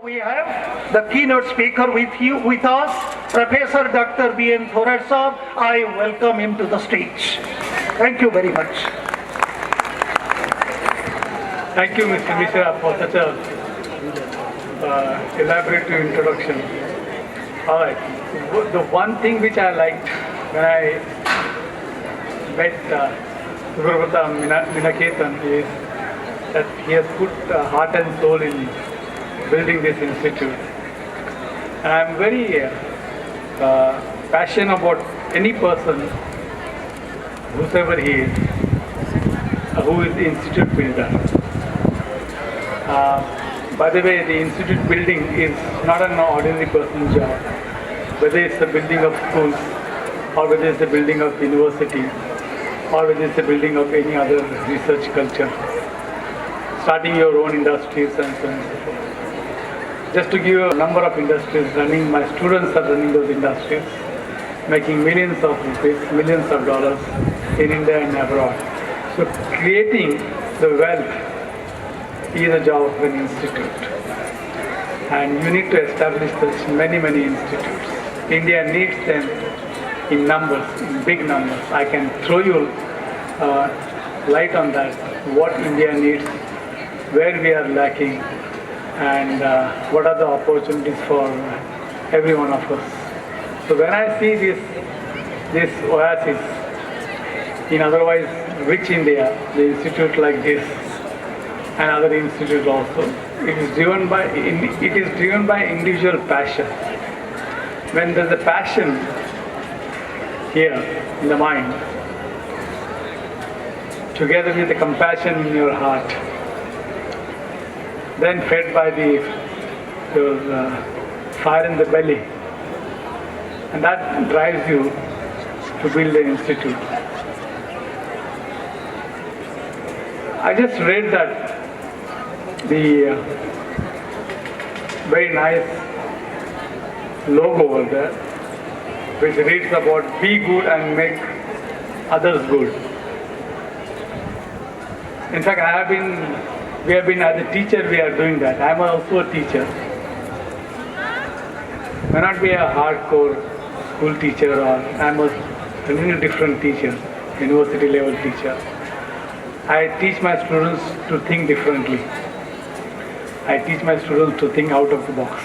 We have the keynote speaker with us, Professor Dr. B.N. Thorat Saab. I welcome him to the stage. Thank you very much. Thank you, Mr. Mishra, for such a elaborate introduction. All right. The one thing which I liked when I met Guruvata Minaketan is that he has put heart and soul in building this institute. And I'm very passionate about any person, whosoever he is, who is the institute builder. By the way, the institute building is not an ordinary person's job. Whether it's the building of schools, or whether it's the building of university, or whether it's the building of any other research culture, starting your own industries and so on and so forth. Just to give you a number of industries running, my students are running those industries, making millions of rupees, millions of dollars in India and abroad. So creating the wealth is a job of an institute. And you need to establish such many institutes. India needs them in numbers, in big numbers. I can throw you light on that, what India needs, where we are lacking, and what are the opportunities for every one of us. So when I see this oasis in otherwise rich India, the institute like this, and other institutes also, it is driven by individual passion. When there is a passion here in the mind, together with the compassion in your heart, then fed by the fire in the belly, and that drives you to build an institute. I just read that the very nice logo over there, which reads about be good and make others good. In fact, we have been as a teacher, we are doing that. I am also a teacher. May not be a hardcore school teacher, or I am a really different teacher, university level teacher. I teach my students to think differently. I teach my students to think out of the box.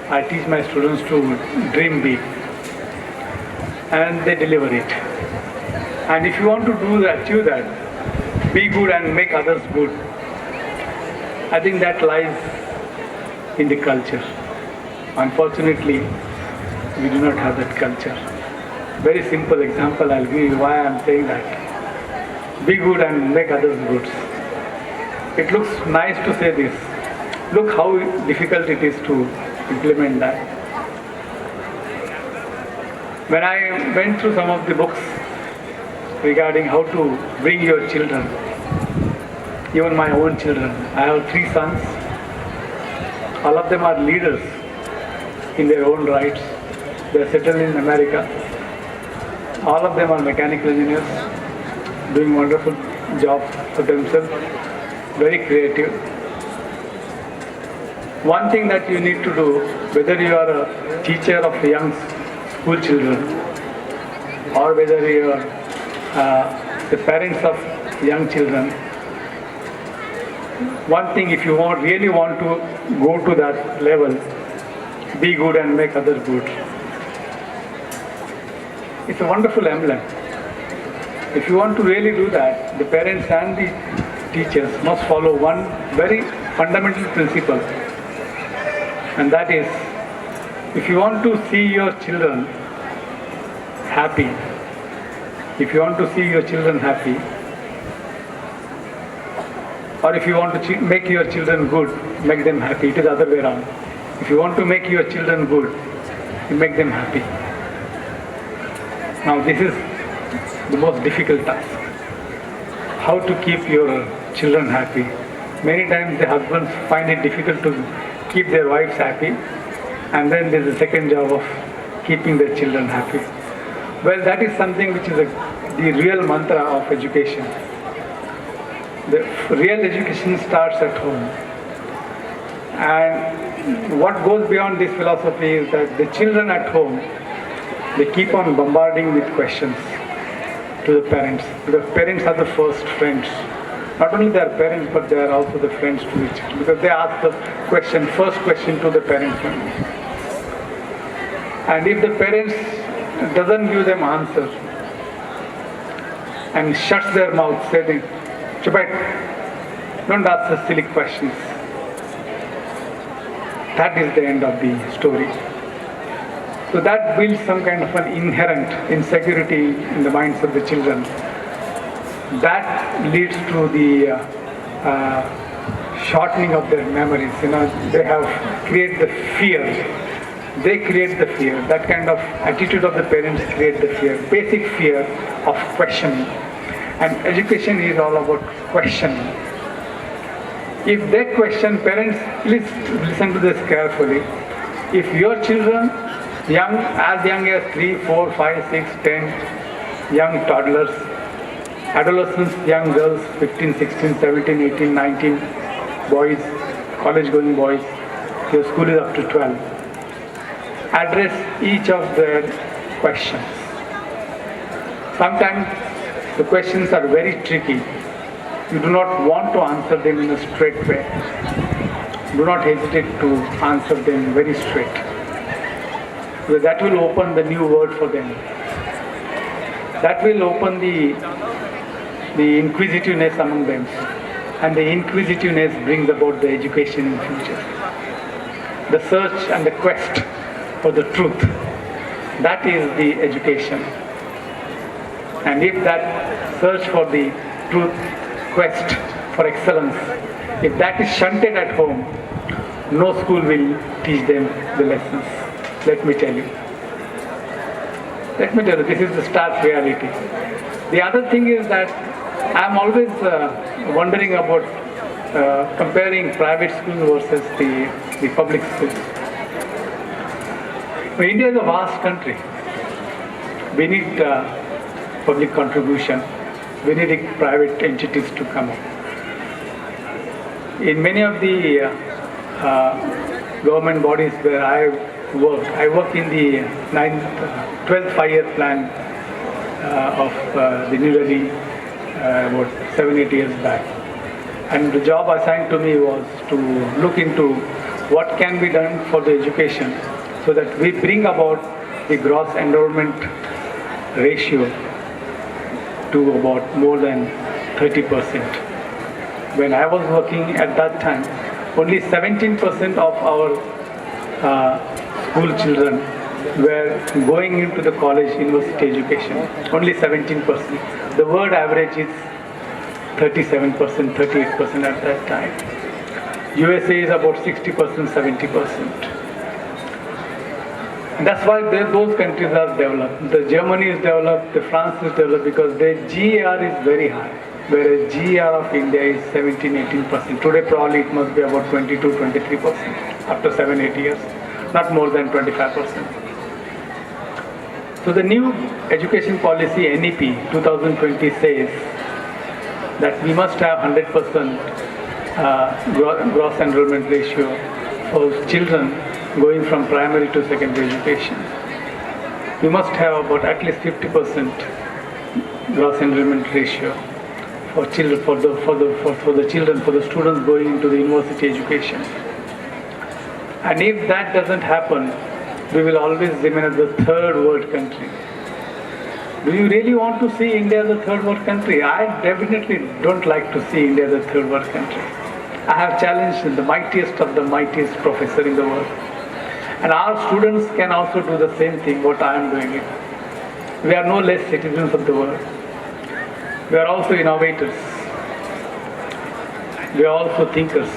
I teach my students to dream big, and they deliver it. And if you want to achieve that, be good and make others good, I think that lies in the culture. Unfortunately, we do not have that culture. Very simple example I'll give you why I'm saying that. Be good and make others good. It looks nice to say this. Look how difficult it is to implement that. When I went through some of the books regarding how to bring your children, even my own children. I have 3 sons. All of them are leaders in their own rights. They are settled in America. All of them are mechanical engineers, doing wonderful job for themselves, very creative. One thing that you need to do, whether you are a teacher of young school children, or whether you are the parents of young children, one thing, if you really want to go to that level, be good and make others good. It's a wonderful emblem. If you want to really do that, the parents and the teachers must follow one very fundamental principle, and that is, if you want to see your children happy, or if you want to make your children good, make them happy. It is the other way around. If you want to make your children good, you make them happy. Now this is the most difficult task. How to keep your children happy. Many times the husbands find it difficult to keep their wives happy, and then there is a second job of keeping their children happy. Well, that is something which is the real mantra of education. The real education starts at home. And what goes beyond this philosophy is that the children at home, they keep on bombarding with questions to the parents, because parents are the first friends. Not only they are parents, but they are also the friends to each other, because they ask the first question to the parents. And if the parents doesn't give them answer and shuts their mouth saying, "Chupai, don't ask the silly questions," that is the end of the story. So that builds some kind of an inherent insecurity in the minds of the children. That leads to the shortening of their memories. They have created the fear. They create the fear. That kind of attitude of the parents create the fear, basic fear of questioning. And education is all about questioning. If they question, parents, please listen to this carefully. If your children, as young as 3, 4, 5, 6, 10, young toddlers, adolescents, young girls, 15, 16, 17, 18, 19, boys, college-going boys, your school is up to 12. Address each of their questions. Sometimes the questions are very tricky. You do not want to answer them in a straight way. Do not hesitate to answer them very straight, because that will open the new world for them. That will open the inquisitiveness among them, and the inquisitiveness brings about the education in future. The search and the quest for the truth, that is the education. And if that search for the truth, quest for excellence, if that is shunted at home, no school will teach them the lessons. Let me tell you, this is the stark reality. The other thing is that I am always wondering about comparing private schools versus the public schools. India is a vast country. We need public contribution. We need private entities to come up. In many of the government bodies where I work in the 12th five-year plan of the New Delhi about 7-8 years back. And the job assigned to me was to look into what can be done for the education so that we bring about the gross enrollment ratio to about more than 30%. When I was working at that time, only 17% of our school children were going into the college university education. Only 17%. The world average is 37%, 38% at that time. USA is about 60%, 70%. And that's why those countries are developed. The Germany is developed, the France is developed because their GER is very high, whereas GER of India is 17-18%. Today probably it must be about 22-23% after 7-8 years, not more than 25%. So the new education policy NEP 2020 says that we must have 100% gross enrollment ratio for children going from primary to secondary education. We must have about at least 50% gross enrollment ratio for children, for the students going into the university education. And if that doesn't happen, we will always remain as the third world country. Do you really want to see India as a third world country? I definitely don't like to see India as a third world country. I have challenged the mightiest of the mightiest professor in the world. And our students can also do the same thing what I am doing it. We are no less citizens of the world. We are also innovators. We are also thinkers.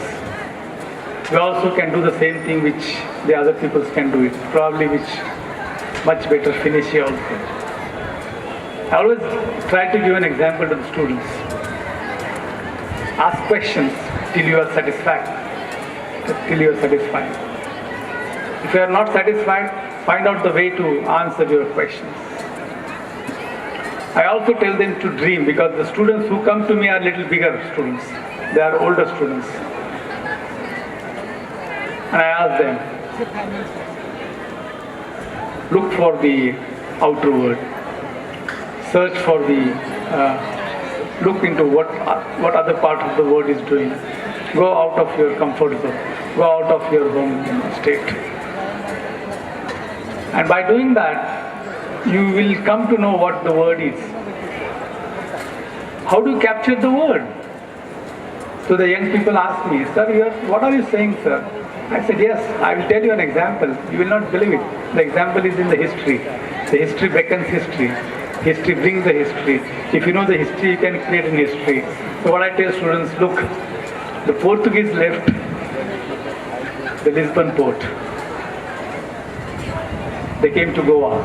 We also can do the same thing which the other people can do it, probably which much better finish here also. I always try to give an example to the students. Ask questions till you are satisfied. Till you are satisfied. If you are not satisfied, find out the way to answer your questions. I also tell them to dream because the students who come to me are little bigger students. They are older students. And I asked them, look for the outer word, search for look into what other part of the word is doing. Go out of your comfort zone, go out of your home state. And by doing that, you will come to know what the word is. How do you capture the word? So the young people ask me, sir, what are you saying, sir? I said, yes, I will tell you an example. You will not believe it. The example is in the history. The history beckons history. History brings the history. If you know the history, you can create an history. So what I tell students, look, the Portuguese left the Lisbon port. They came to Goa.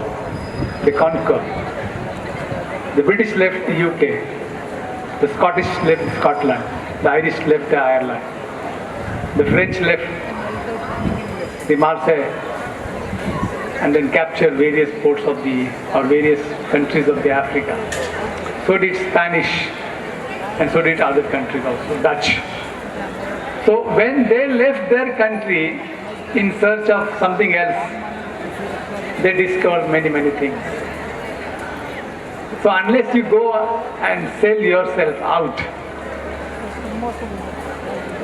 They conquered. The British left the UK. The Scottish left Scotland. The Irish left Ireland. The French left the Marseille and then captured various ports of various countries of the Africa. So did Spanish and so did other countries also, Dutch. So when they left their country in search of something else, they discovered many, many things. So unless you go and sell yourself out,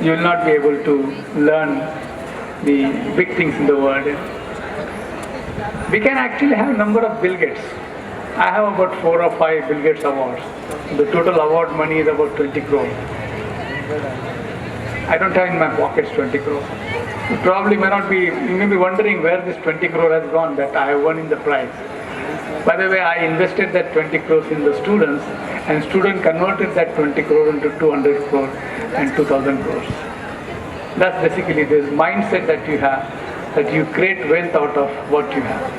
you will not be able to learn the big things in the world. We can actually have a number of Bill Gates. I have about 4 or 5 Bill Gates awards. The total award money is about 20 crore. I don't have in my pockets 20 crore. You probably you may be wondering where this 20 crore has gone that I have won in the prize. By the way, I invested that 20 crores in the students, and student converted that 20 crore into 200 crore and 2000 crores. That's basically this mindset that you have, that you create wealth out of what you have.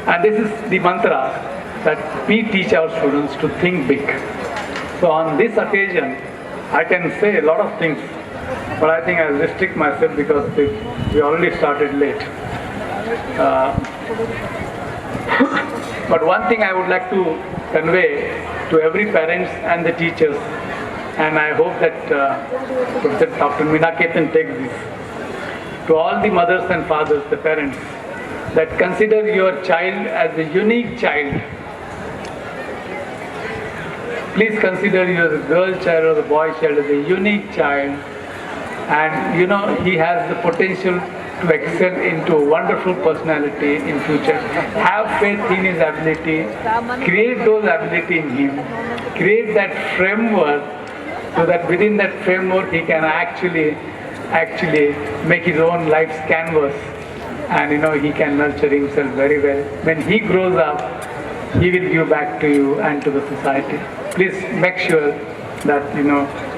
And this is the mantra that we teach our students to think big. So on this occasion, I can say a lot of things, but I think I'll restrict myself because we already started late. But one thing I would like to convey to every parents and the teachers, and I hope that Professor Dr. Minaketan takes this, to all the mothers and fathers, the parents, that consider your child as a unique child. Please consider your girl child or the boy child as a unique child, and he has the potential to excel into a wonderful personality in future. Have faith in his ability, create those ability in him, create that framework so that within that framework he can actually make his own life's canvas, and he can nurture himself very well. When he grows up, he will give back to you and to the society. Please make sure that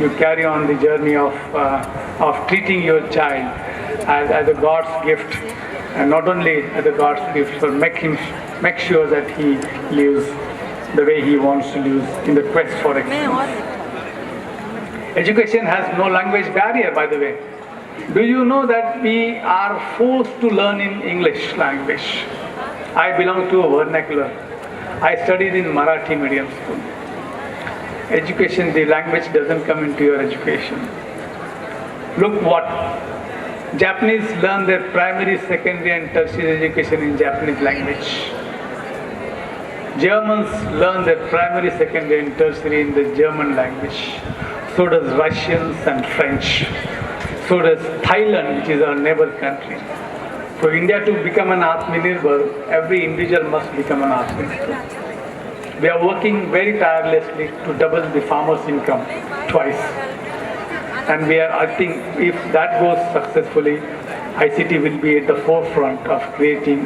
you carry on the journey of treating your child as a God's gift, and not only as a God's gift, but make sure that he lives the way he wants to live in the quest for excellence. Education has no language barrier, by the way. Do you know that we are forced to learn in English language? I belong to a vernacular. I studied in Marathi medium school. Education, the language doesn't come into your education. Look what Japanese learn their primary, secondary and tertiary education in Japanese language. Germans learn their primary, secondary and tertiary in the German language. So does Russians and French. So does Thailand, which is our neighbor country. For India to become an Atmanirbhar, every individual must become an Atmanirbhar. We are working very tirelessly to double the farmer's income twice. And I think if that goes successfully, ICT will be at the forefront of creating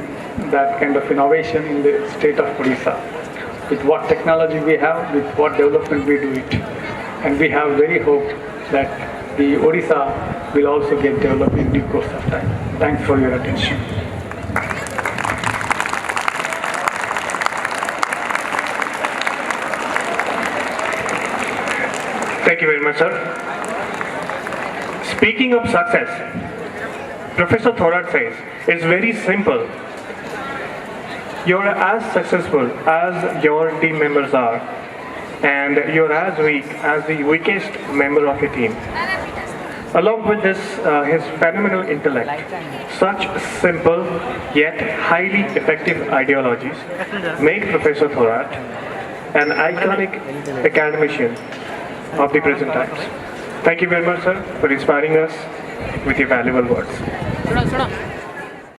that kind of innovation in the state of Odisha. With what technology we have, with what development we do it. And we have very hope that the Odisha will also get developed in due course of time. Thanks for your attention. Thank you very much, sir. Speaking of success, Professor Thorat says, it's very simple. You're as successful as your team members are, and you're as weak as the weakest member of your team. Along with this, his phenomenal intellect, such simple yet highly effective ideologies make Professor Thorat an iconic academician of the present times. Thank you very much, sir, for inspiring us with your valuable words.